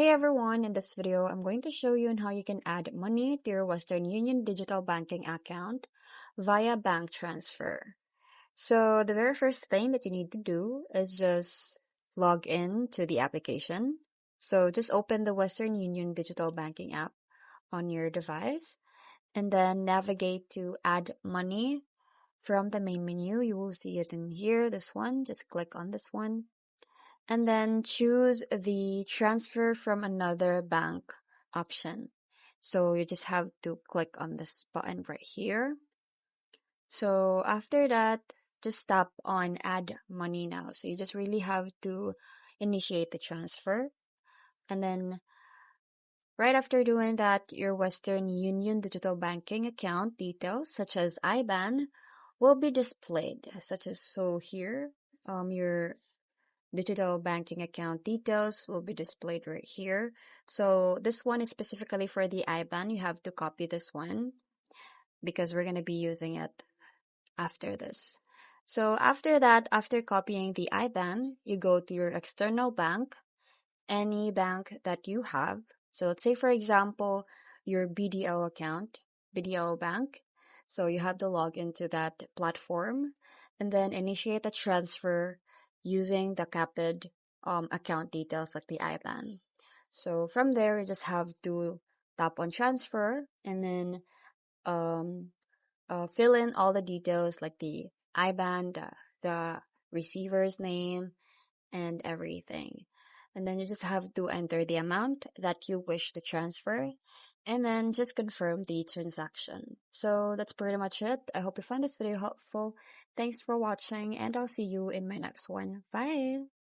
Hey everyone, in this video, I'm going to show you on how you can add money to your Western Union digital banking account via bank transfer. So the very first thing that you need to do is just log in to the application. So just open the Western Union digital banking app on your device and then navigate to add money from the main menu. You will see it in here, this one. Just click on this one and then choose the transfer from another bank option. So you just have to click on this button right here. So after that, just tap on add money now. So you just really have to initiate the transfer. And then right after doing that, your Western Union digital banking account details such as IBAN will be displayed, such as so here, your digital banking account details will be displayed right here. So this one is specifically for the IBAN. You have to copy this one because we're going to be using it after this. So after that, after copying the IBAN, you go to your external bank, any bank that you have. So let's say, for example, your BDO account, BDO Bank. So you have to log into that platform and then initiate a transfer using the CAPID account details like the IBAN. So from there, you just have to tap on transfer and then um, fill in all the details like the IBAN, the receiver's name, and everything. And then you just have to enter the amount that you wish to transfer and then just confirm the transaction. So that's pretty much it. I hope you find this video helpful. Thanks for watching and I'll see you in my next one. Bye!